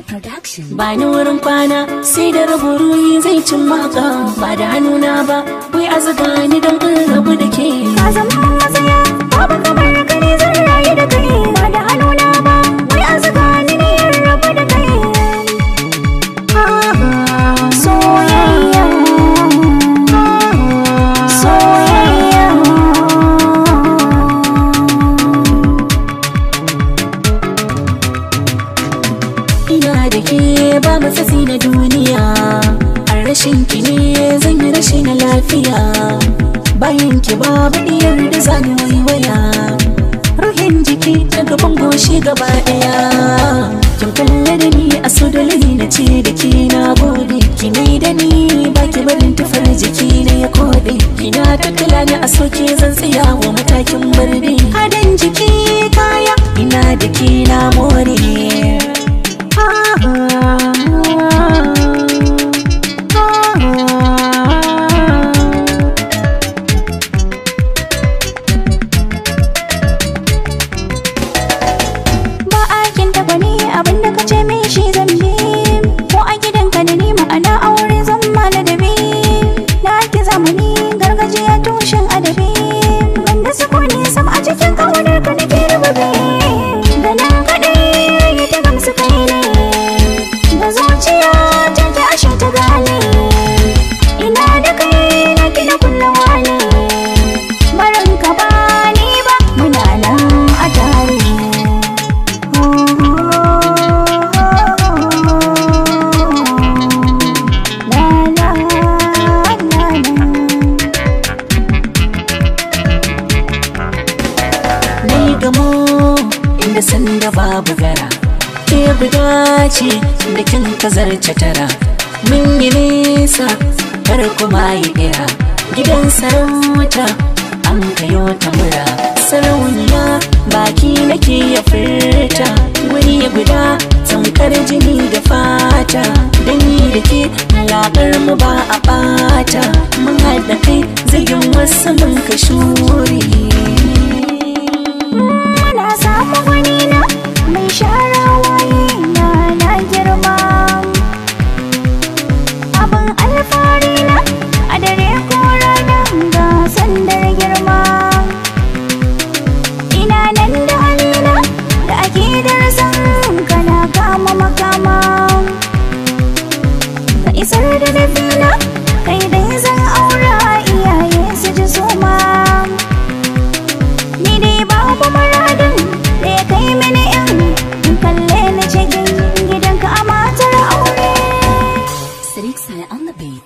Production. Ba ni wurin kwana sai da rabu ruhi zai cin maka, ba da hannuna ba wai a zaga ni don in rabu da ke. Ka zama matsaya babu kamar ka ne zan rayu da kai, ba da hannuna ba wai a zaga ni ne in rabu da kai. Soyayya, soyayya. Ina da ke ba matsatsi na duniya, a rashin ki ne zan yi rashi na lafiya. Bayan ki babu diyar da zani waiwaya, ruhin jiki ta gaban goshi gaba daya. Kin kulle da ni a so dalili na ce da ke na gode. Ki mai da ni baki barin tufar jiki na ya kode. Kina tattala ni a soke zan tsaya wa matakin barbe. Hadan jiki kaya ina da ke na more. Abinda ka ce min shi zan bi, ko a gidanka da ni ma'ana aure zan ma ladabi. Na ake zamani gargajiya tushen adabi, banda sukuni sam a cikin ƙaunar ka nake rububi. Ganin kaɗai ya ta gamsu kai ne, da zuciya ta ta ashe ta gane. Ina da kai na gina kullawa ne, barin ka ba ni ba muna nan a tare. Gamo inda sanda babu gara, ke buga ce da kin kazarce tara. Mun yi nesa kar kuma yi ɗaya, gidan sarauta an kayo tamura. Sarauniya baki nake ya furta, wani ya guda tamkar jini da fata. Danyi da ke labar mu ba a ɓata, mun haɗa kai zagin wasu mun ka shuri. Samu wani na mai shara waye na girma, abin alfahari na a dare ko rana ga sandar girma. Ina nan da halina da akidar san kana kama makama, ka isar da dafina kai dai zan aura iyaye su ji suma. Ni dai babu maradin da ya kai mini in kalle ni cikin gidanka a matar aure. Sadiq Saleh on the beat.